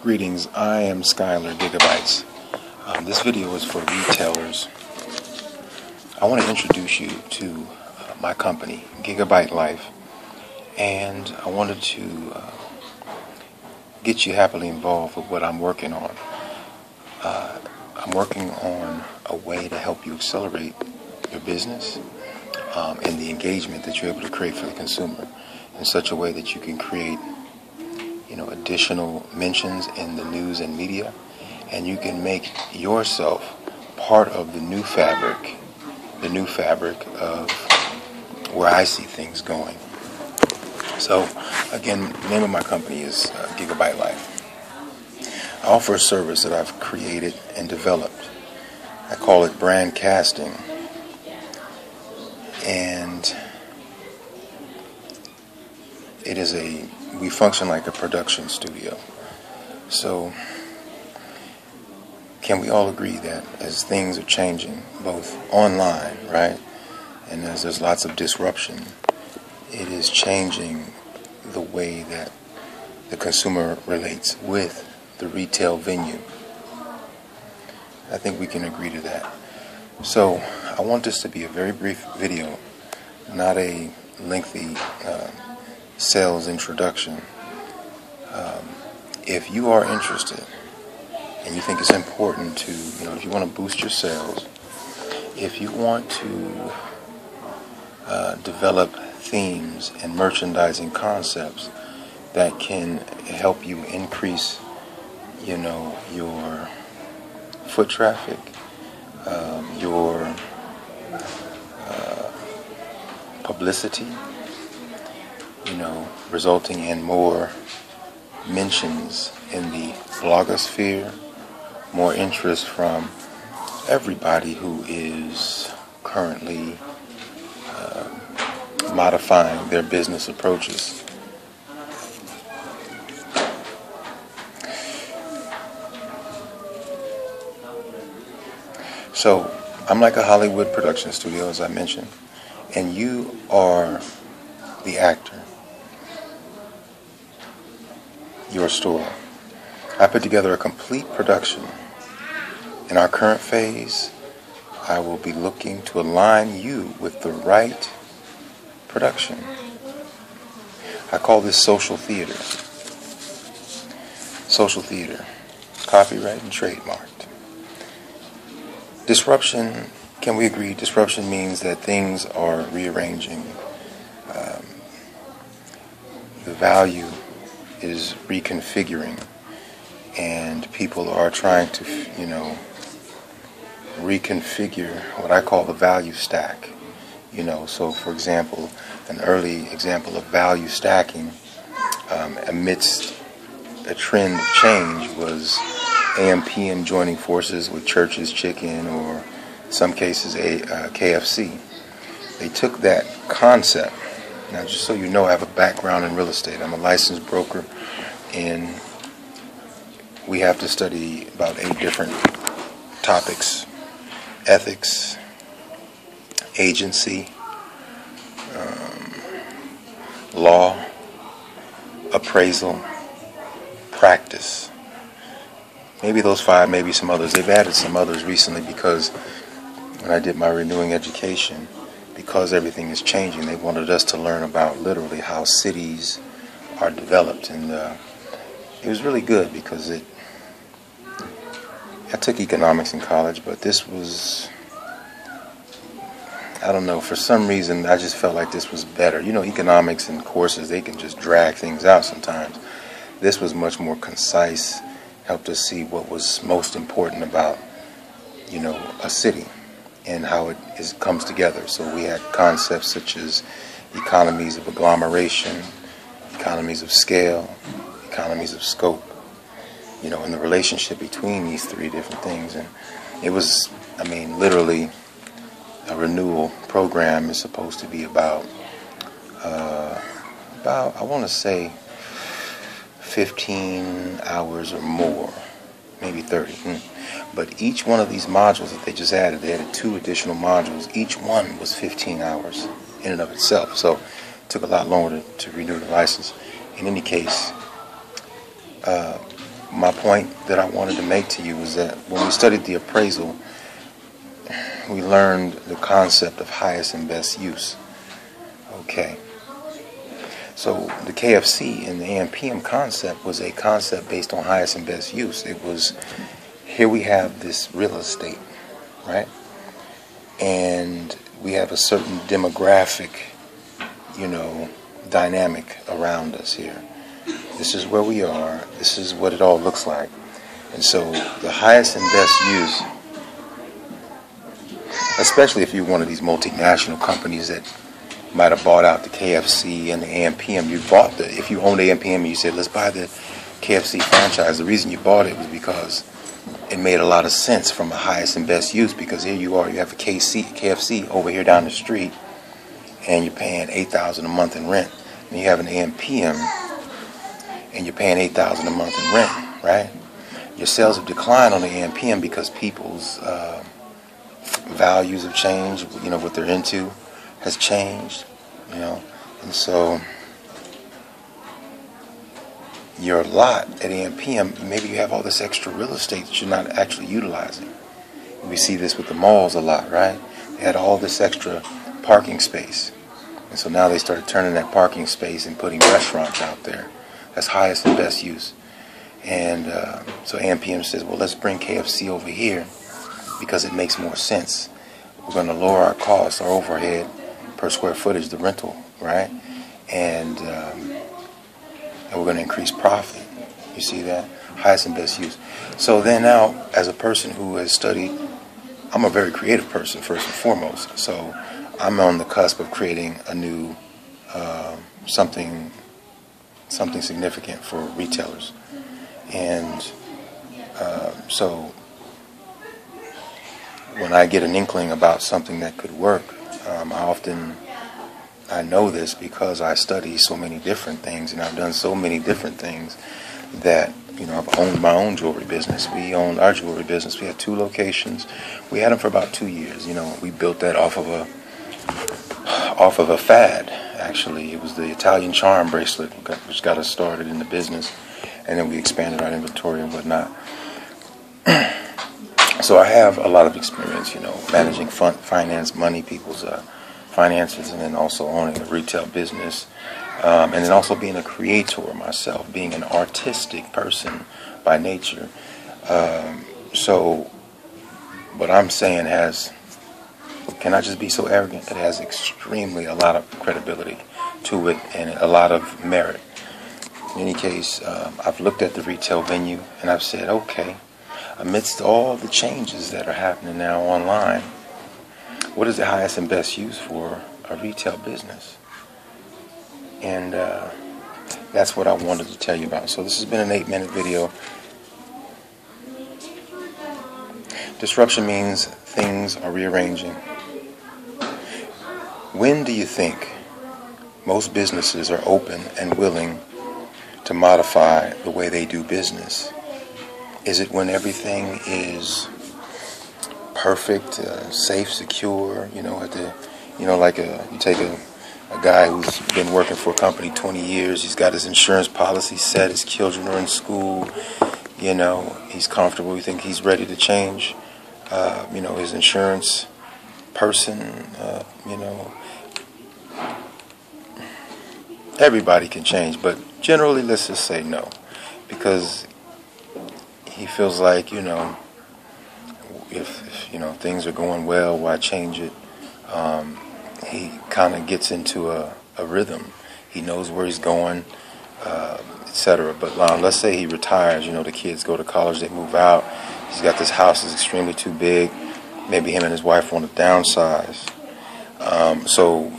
Greetings, I am Skylar Gigabytes. This video is for retailers. I want to introduce you to my company, Gigabyte Life, and I wanted to get you happily involved with what I'm working on. I'm working on a way to help you accelerate your business and the engagement that you're able to create for the consumer in such a way that you can create additional mentions in the news and media, and you can make yourself part of the new fabric of where I see things going. So again, the name of my company is Gigabyte Life. I offer a service that I've created and developed. I call it brand casting, and we function like a production studio. So can we all agree that as things are changing, both online, right, and as there's lots of disruption, it is changing the way that the consumer relates with the retail venue? I think we can agree to that. So I want this to be a very brief video, not a lengthy sales introduction. If you are interested and you think it's important to, if you want to boost your sales, if you want to develop themes and merchandising concepts that can help you increase, your foot traffic, your publicity, resulting in more mentions in the blogosphere, more interest from everybody who is currently modifying their business approaches. So I'm like a Hollywood production studio, as I mentioned, and you are the actor, your store. I put together a complete production. In our current phase, I will be looking to align you with the right production. I call this social theater. Social theater, copyright and trademarked. Disruption, can we agree? Disruption means that things are rearranging. The value is reconfiguring, and people are trying to, reconfigure what I call the value stack. So for example, an early example of value stacking amidst a trend of change was AMPM joining forces with Church's Chicken, or in some cases KFC. They took that concept. Now, just so you know, I have a background in real estate. I'm a licensed broker, and we have to study about 8 different topics: ethics, agency, law, appraisal, practice. Maybe those 5, maybe some others. They've added some others recently because when I did my renewing education, because everything is changing, they wanted us to learn about literally how cities are developed, and it was really good because I took economics in college, but this was, I don't know, for some reason I just felt like this was better. Economics and courses, they can just drag things out sometimes. This was much more concise, helped us see what was most important about, a city and how it comes together. So we had concepts such as economies of agglomeration, economies of scale, economies of scope, and the relationship between these 3 different things. And it was, literally, a renewal program is supposed to be about I want to say 15 hours or more, maybe 30. But each one of these modules that they just added, they added 2 additional modules. Each one was 15 hours in and of itself. So it took a lot longer to renew the license. In any case, my point that I wanted to make to you was that when we studied the appraisal, we learned the concept of highest and best use. Okay. So the KFC and the AM/PM concept was a concept based on highest and best use. It was, here we have this real estate, right? And we have a certain demographic, dynamic around us here. This is where we are. This is what it all looks like. And so the highest and best use, especially if you're one of these multinational companies that might have bought out the KFC and the AM/PM, if you owned AM/PM and you said, let's buy the KFC franchise, the reason you bought it was because it made a lot of sense from a highest and best use, because here you are, you have a KFC over here down the street, and you're paying $8,000 a month in rent. And you have an AM/PM, and you're paying $8,000 a month in rent, right? Your sales have declined on the AM/PM because people's values have changed. What they're into has changed, and so your lot at AM/PM, maybe you have all this extra real estate that you're not actually utilizing. We see this with the malls a lot, right? They had all this extra parking space, and so now they started turning that parking space and putting restaurants out there. That's highest and best use. And so AM/PM says, well, let's bring KFC over here because it makes more sense. We're going to lower our costs, our overhead per square footage, the rental, right? And we're going to increase profit. You see that? Highest and best use. So then now, as a person who has studied, I'm a very creative person, first and foremost. So I'm on the cusp of creating a new something significant for retailers. And so when I get an inkling about something that could work, I know this because I study so many different things, and I've done so many different things that, I've owned my own jewelry business. We owned our jewelry business. We had 2 locations. We had them for about 2 years. We built that off of a fad, actually. It was the Italian charm bracelet, which got us started in the business, and then we expanded our inventory and whatnot. So I have a lot of experience, managing finance, money, people's finances, and then also owning a retail business, and then also being a creator myself, being an artistic person by nature. So what I'm saying can I just be so arrogant? It has a lot of credibility to it and a lot of merit. In any case, I've looked at the retail venue and I've said, okay, amidst all the changes that are happening now online, what is the highest and best use for a retail business? And that's what I wanted to tell you about. So this has been an 8-minute video. Disruption means things are rearranging. When do you think most businesses are open and willing to modify the way they do business? Is it when everything is perfect, safe, secure? You take a guy who's been working for a company 20 years. He's got his insurance policy set. His children are in school. He's comfortable. You think he's ready to change? His insurance person. Everybody can change, but generally, let's just say no, because he feels like, if things are going well, why change it? He kind of gets into a rhythm. He knows where he's going, etc. But let's say he retires. The kids go to college, they move out. He's got this house that's extremely too big. Maybe him and his wife want to downsize. So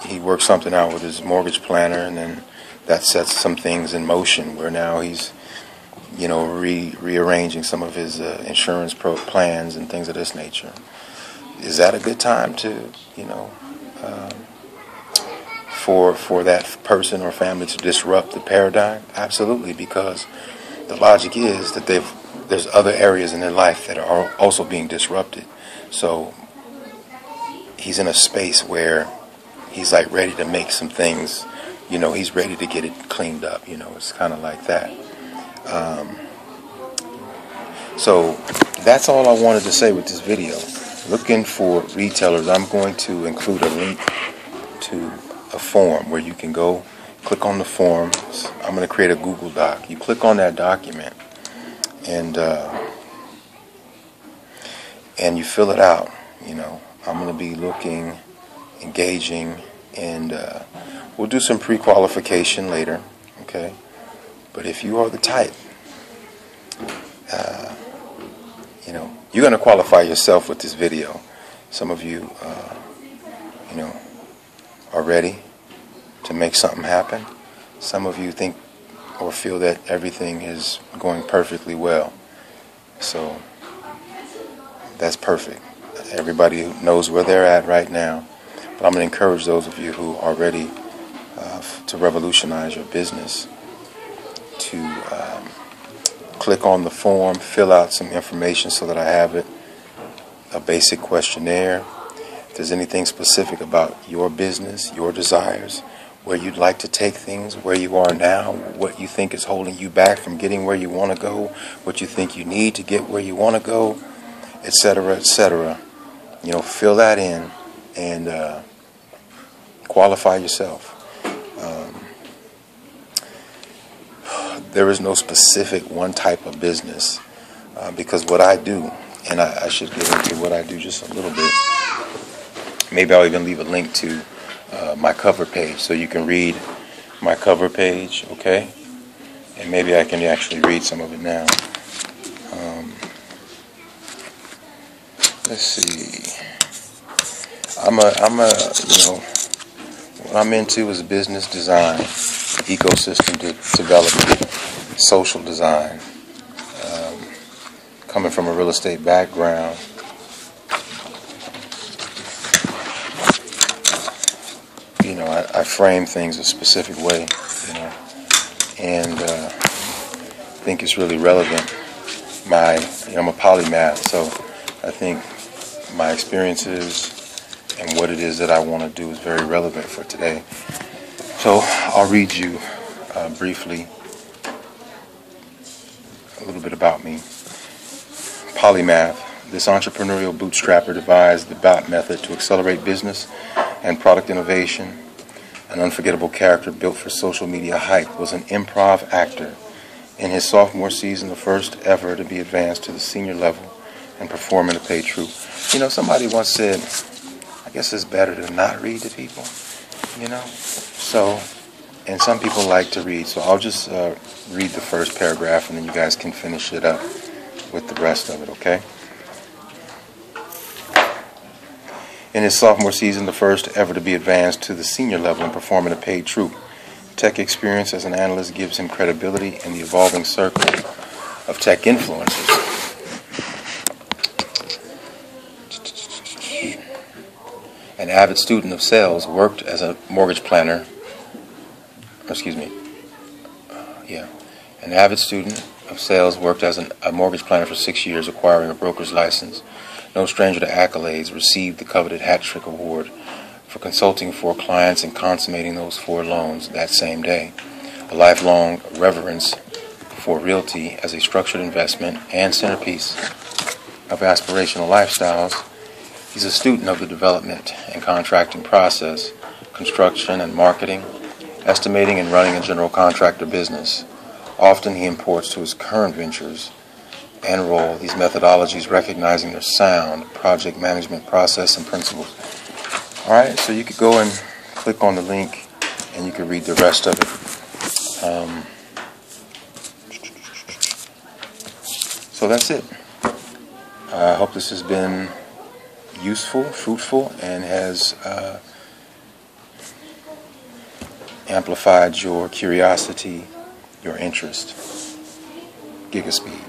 he works something out with his mortgage planner, and then that sets some things in motion where now he's rearranging some of his insurance plans and things of this nature. Is that a good time to, for that person or family to disrupt the paradigm? Absolutely, because the logic is that there's other areas in their life that are also being disrupted. So he's in a space where he's ready to make some things, he's ready to get it cleaned up. It's kind of like that. So that's all I wanted to say with this video. Looking for retailers, I'm going to include a link to a form where you can go click on the forms. I'm going to create a Google Doc. You click on that document and you fill it out. You know, I'm going to be looking, engaging, and we'll do some pre-qualification later, okay? But if you are the type, you know, you're going to qualify yourself with this video. Some of you, you know, are ready to make something happen. Some of you think or feel that everything is going perfectly well. So that's perfect. Everybody knows where they're at right now. But I'm going to encourage those of you who are ready to revolutionize your business to click on the form, fill out some information so that I have it, a basic questionnaire. If there's anything specific about your business, your desires, where you'd like to take things, where you are now, what you think is holding you back from getting where you want to go, what you think you need to get where you want to go, etc., etc. You know, fill that in and qualify yourself. There is no specific one type of business because what I do, and I should get into what I do just a little bit. Maybe I'll even leave a link to my cover page so you can read my cover page, okay? And maybe I can actually read some of it now. Let's see. I'm a, you know, what I'm into is business design, ecosystem development, social design. Coming from a real estate background, you know, I frame things a specific way, you know, and think it's really relevant. You know, I'm a polymath, so I think my experiences and what it is that I want to do is very relevant for today. So I'll read you briefly a little bit about me. Polymath. This entrepreneurial bootstrapper devised the BOT method to accelerate business and product innovation. An unforgettable character built for social media hype, was an improv actor. In his sophomore season, the first ever to be advanced to the senior level and perform in a paid troupe. You know, somebody once said, I guess it's better to not read to people, you know? So, and some people like to read, so I'll just read the first paragraph and then you guys can finish it up with the rest of it, okay? In his sophomore season, the first ever to be advanced to the senior level and perform in a paid troupe, tech experience as an analyst gives him credibility in the evolving circle of tech influencers. An avid student of sales, worked as a mortgage planner. An avid student of sales, worked as a mortgage planner for 6 years, acquiring a broker's license. No stranger to accolades, received the coveted Hat Trick Award for consulting for clients and consummating those 4 loans that same day. A lifelong reverence for realty as a structured investment and centerpiece of aspirational lifestyles. He's a student of the development and contracting process, construction and marketing, estimating and running a general contractor business. Often he imports to his current ventures and role these methodologies, recognizing their sound project management process and principles. Alright, so you could go and click on the link and you can read the rest of it. So that's it. I hope this has been useful, fruitful, and has amplified your curiosity, your interest. Gigaspeed.